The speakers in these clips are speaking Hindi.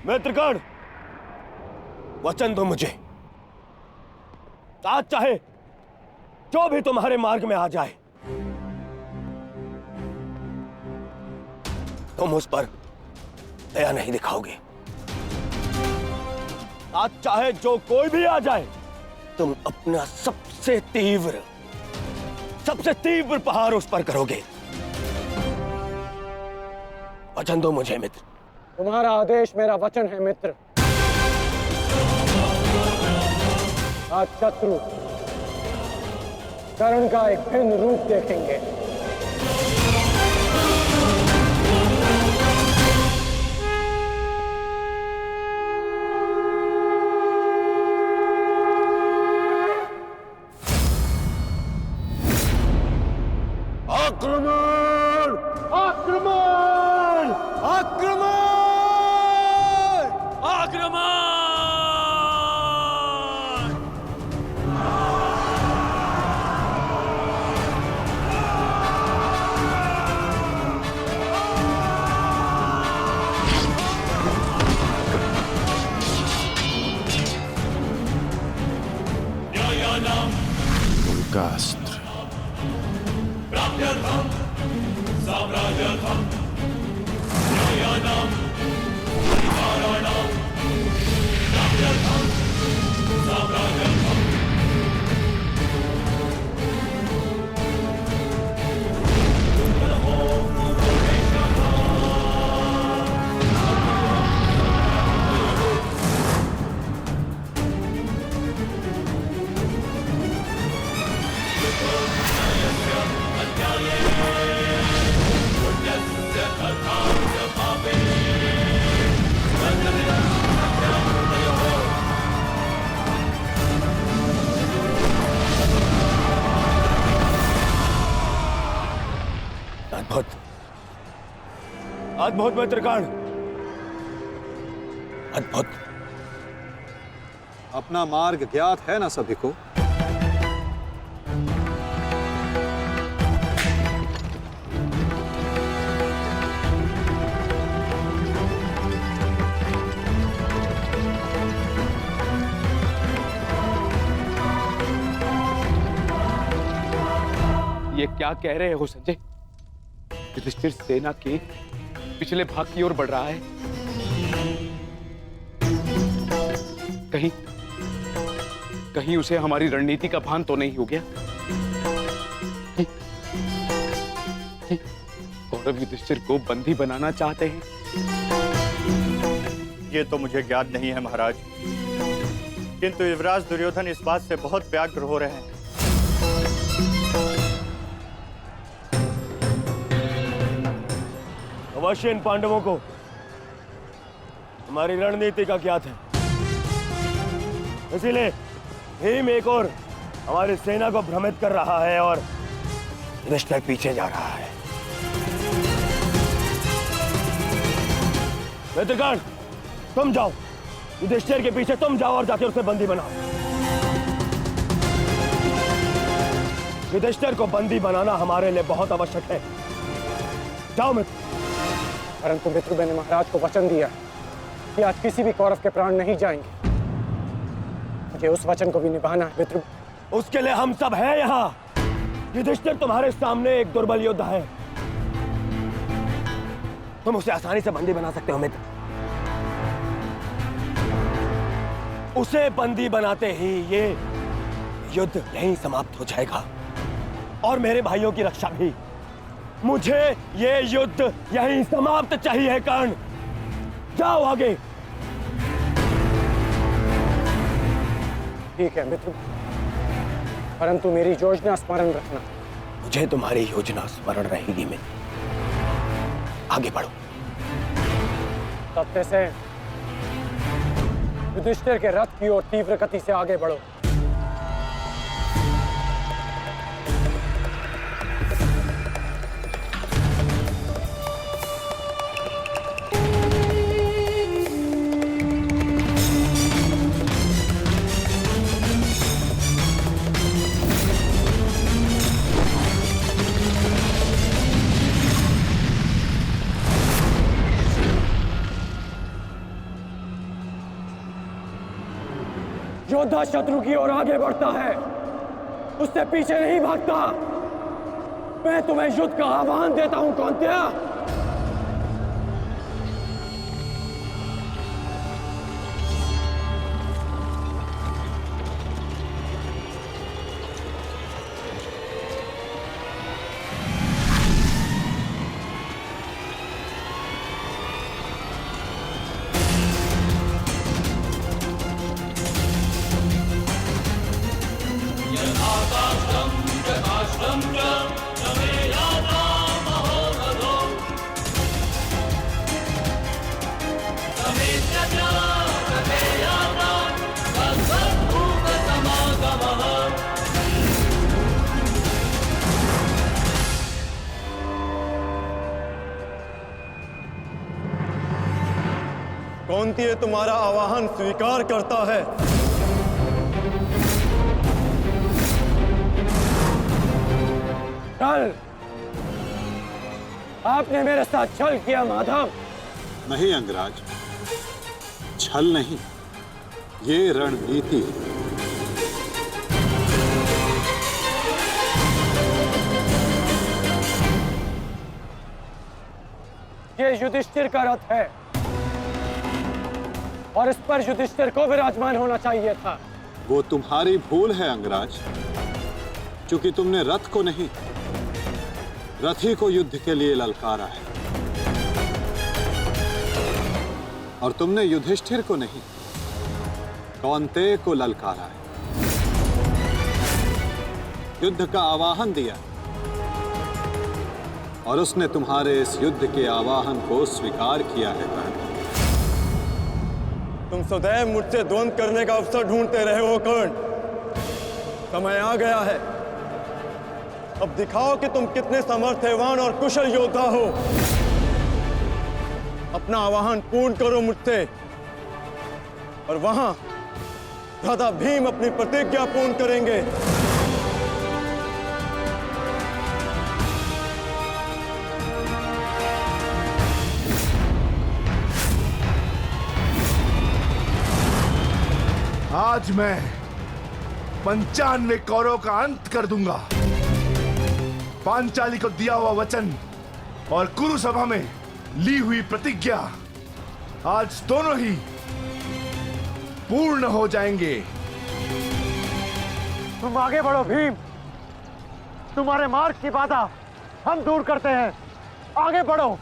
मित्रगण, वचन दो मुझे। आज चाहे जो भी तुम्हारे मार्ग में आ जाए, तुम उस पर दया नहीं दिखाओगे। आज चाहे जो कोई भी आ जाए, तुम अपना सबसे तीव्र प्रहार उस पर करोगे। वचन दो मुझे मित्र। तुम्हारा आदेश मेरा वचन है मित्र। आज शत्रु कर्ण का एक भिन्न रूप देखेंगे। आक्रमण! आक्रमण! आक्रमण! आक्रमण! उनका अस्त्र अद्भुत, अद्भुत मित्रगण, अद्भुत। अपना मार्ग ज्ञात है ना सभी को? ये क्या कह रहे हो संजय? युधिष्ठिर सेना के पिछले भाग की ओर बढ़ रहा है। कहीं उसे हमारी रणनीति का भान तो नहीं हो गया? कौरव युधिष्ठिर को बंदी बनाना चाहते हैं? ये तो मुझे ज्ञात नहीं है महाराज, किंतु युवराज दुर्योधन इस बात से बहुत व्यग्र हो रहे हैं। अवश्य इन पांडवों को हमारी रणनीति का ज्ञात है, इसीलिए भीम एक और हमारी सेना को भ्रमित कर रहा है और युधिष्ठिर पीछे जा रहा है। मित्रगण, तुम जाओ, युधिष्ठिर के पीछे तुम जाओ और जाके उसे बंदी बनाओ। युधिष्ठिर को बंदी बनाना हमारे लिए बहुत आवश्यक है। जाओ मित्र। परंतु मित्र, मैंने महाराज को वचन दिया कि आज किसी भी कौरव के प्राण नहीं जाएंगे। मुझे उस वचन को भी निभाना है मित्र। उसके लिए हम सब हैं यहाँ। युधिष्ठिर तुम्हारे सामने एक दुर्बल योद्धा है, तुम उसे आसानी से बंदी बना सकते हो मित्र। उसे बंदी बनाते ही ये युद्ध यहीं समाप्त हो जाएगा और मेरे भाइयों की रक्षा भी। मुझे ये युद्ध यहीं समाप्त चाहिए कर्ण। जाओ आगे। ठीक है मित्र, परंतु मेरी योजना स्मरण रखना। मुझे तुम्हारी योजना स्मरण रहेगी मित्र। आगे बढ़ो। तब से युधिष्ठिर के रथ की ओर तीव्र गति से आगे बढ़ो। योद्धा शत्रु की ओर आगे बढ़ता है, उससे पीछे नहीं भागता। मैं तुम्हें युद्ध का आह्वान देता हूं कौंतेय। कौंतेय तुम्हारा आवाहन स्वीकार करता है। कल आपने मेरे साथ छल किया माधव। नहीं अंगराज, छल नहीं, ये रणनीति है। ये युधिष्ठिर का रथ है और इस पर युधिष्ठिर को विराजमान होना चाहिए था। वो तुम्हारी भूल है अंगराज, क्योंकि तुमने रथ को नहीं, रथी को युद्ध के लिए ललकारा है। और तुमने युधिष्ठिर को नहीं, कौंतेय को ललकारा है, युद्ध का आवाहन दिया, और उसने तुम्हारे इस युद्ध के आवाहन को स्वीकार किया है कर्ण। तुम सदैव मुझसे द्वंद्व करने का अवसर ढूंढते रहे हो कर्ण। समय आ गया है, अब दिखाओ कि तुम कितने समर्थवान और कुशल योद्धा हो। अपना आवाहन पूर्ण करो मुझसे, और वहां भ्राता भीम अपनी प्रतिज्ञा पूर्ण करेंगे। आज मैं 95 कौरवों का अंत कर दूंगा। पांचाली को दिया हुआ वचन और कुरु सभा में ली हुई प्रतिज्ञा आज दोनों ही पूर्ण हो जाएंगे। तुम आगे बढ़ो भीम, तुम्हारे मार्ग की बाधा हम दूर करते हैं। आगे बढ़ो।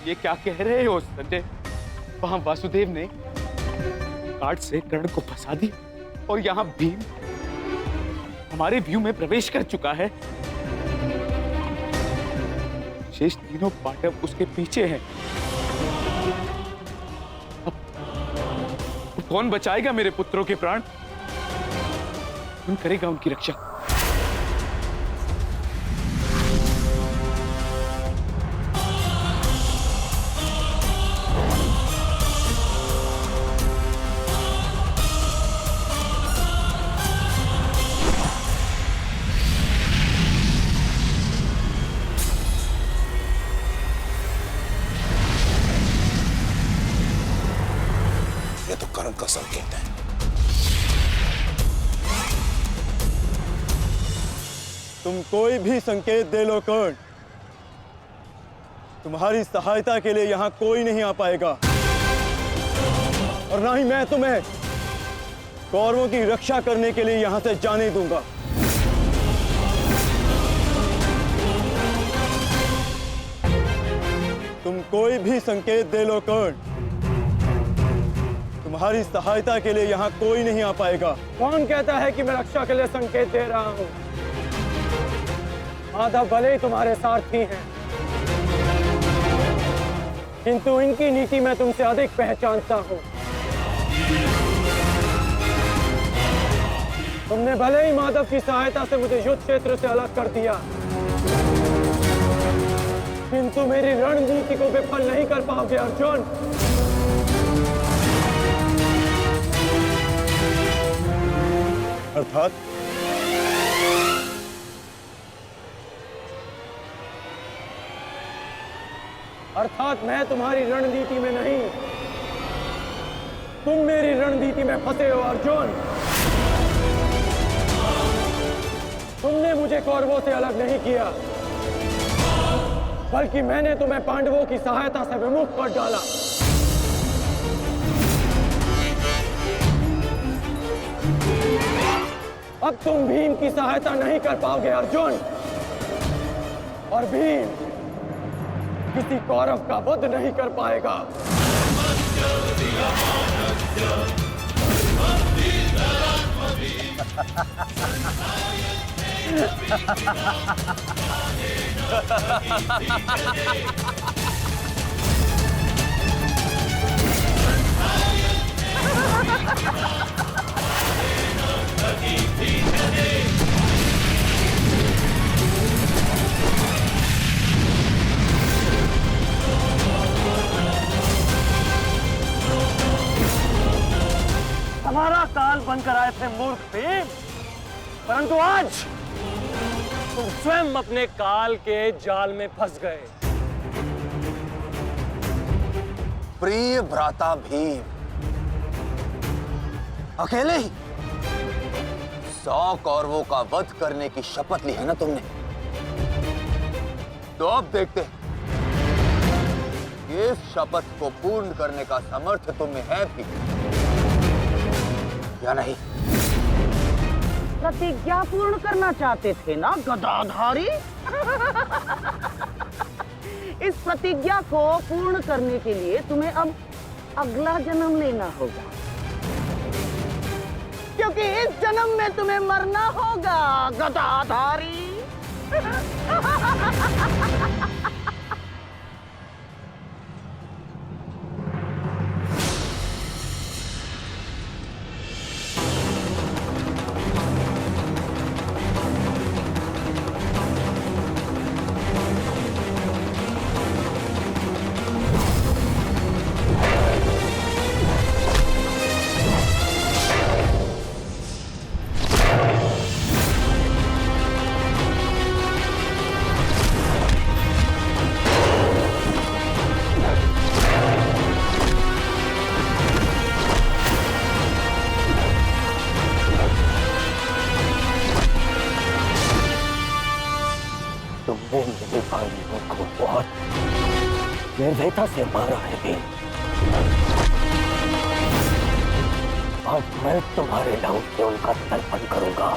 ये क्या कह रहे हो संजय? वहां वासुदेव ने काट से कर्ण को फंसा दिया और यहाँ भीम हमारे व्यू में प्रवेश कर चुका है। शेष तीनों पांडव उसके पीछे हैं। अब कौन बचाएगा मेरे पुत्रों के प्राण? कौन करेगा उनकी रक्षा? का संकेत है। तुम कोई भी संकेत दे लो कर्ण, तुम्हारी सहायता के लिए यहां कोई नहीं आ पाएगा, और ना ही मैं तुम्हें कौरवों की रक्षा करने के लिए यहां से जाने दूंगा। तुम कोई भी संकेत दे लो कर्ण, तुम्हारी सहायता के लिए यहां कोई नहीं आ पाएगा। कौन कहता है कि मैं रक्षा के लिए संकेत दे रहा हूं? माधव भले ही तुम्हारे सारथी हैं, किंतु इनकी नीति मैं तुमसे अधिक पहचानता हूं। तुमने भले ही माधव की सहायता से मुझे युद्ध क्षेत्र से अलग कर दिया, किंतु मेरी रणनीति को विफल नहीं कर पाओगे अर्जुन। अर्थात मैं तुम्हारी रणनीति में नहीं, तुम मेरी रणनीति में फंसे हो अर्जुन। तुमने मुझे कौरवों से अलग नहीं किया, बल्कि मैंने तुम्हें पांडवों की सहायता से विमुख कर डाला। अब तुम भीम की सहायता नहीं कर पाओगे अर्जुन, और भीम किसी कौरव का वध नहीं कर पाएगा। हमारा काल बनकर आए थे मूर्ख भीम, परंतु आज तुम स्वयं अपने काल के जाल में फंस गए। प्रिय भ्राता भीम, अकेले ही 100 कौरवों का वध करने की शपथ ली है ना तुमने? तो अब देखते हैं इस शपथ को पूर्ण करने का सामर्थ्य तुम्हें है भी या नहीं। प्रतिज्ञा पूर्ण करना चाहते थे ना गदाधारी? इस प्रतिज्ञा को पूर्ण करने के लिए तुम्हें अब अगला जन्म लेना होगा, क्योंकि इस जन्म में तुम्हें मरना होगा गदाधारी। तुमने मेरे भाइयों को बहुत निर्दयता से मारा है भीम। आज मैं तुम्हारे लहू से उनका तर्पण करूंगा।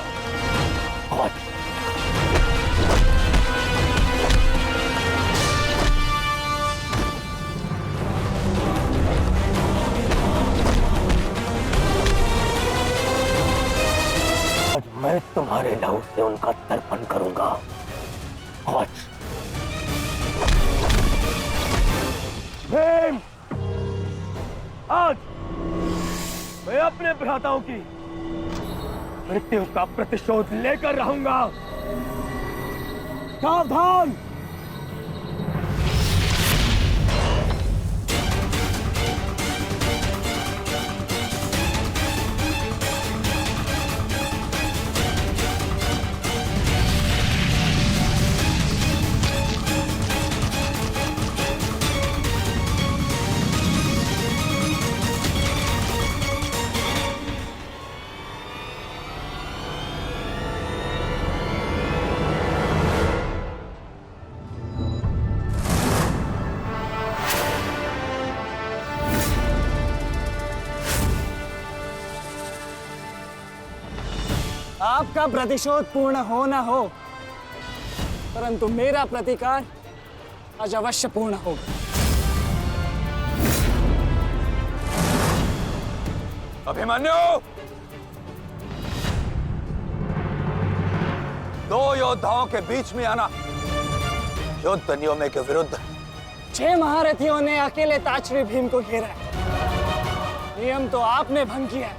और मैं तुम्हारे लहू से उनका तर्पण करूंगा। भीम, आज मैं अपने भ्राताओं की मृत्यु का प्रतिशोध लेकर रहूंगा। सावधान! आपका प्रतिशोध पूर्ण हो न हो, परंतु मेरा प्रतिकार आज अवश्य पूर्ण होगा। अभिमन्यु, 2 योद्धाओं के बीच में आना युद्ध नियमों के विरुद्ध। 6 महारथियों ने अकेले ताचरी भीम को घेरा है। नियम तो आपने भंग किया है,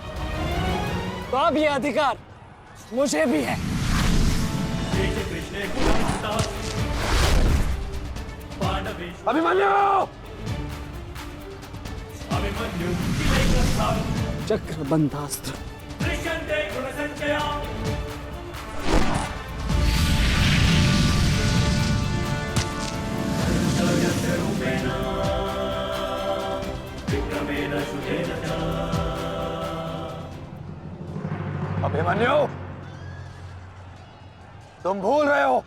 तो अब यह अधिकार मुझे भी है। अभिमन्यु! चक्रबंधास्त्र। अभिमन्यु, तुम भूल रहे हो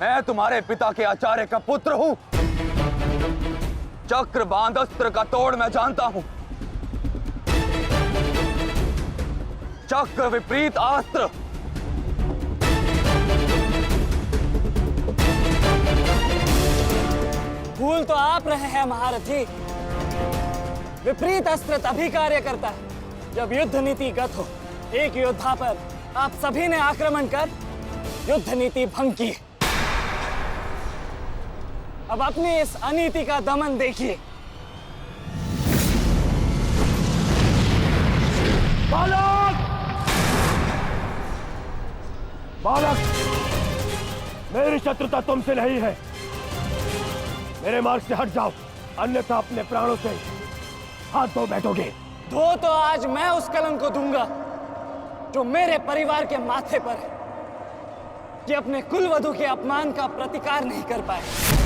मैं तुम्हारे पिता के आचार्य का पुत्र हूं। चक्र बांध अस्त्र का तोड़ मैं जानता हूं। चक्र विपरीत अस्त्र। भूल तो आप रहे हैं महारथी। विपरीत अस्त्र तभी कार्य करता है जब युद्ध नीति गत हो। एक योद्धा पर आप सभी ने आक्रमण कर युद्ध नीति भंग की। अब अपनी इस अनीति का दमन देखिए। बालक! बालक! मेरी शत्रुता तुमसे नहीं है। मेरे मार्ग से हट जाओ, अन्यथा अपने प्राणों से हाथ धो बैठोगे। धो तो आज मैं उस कलंक को दूंगा जो मेरे परिवार के माथे पर है, कि अपने कुलवधु के अपमान का प्रतिकार नहीं कर पाए।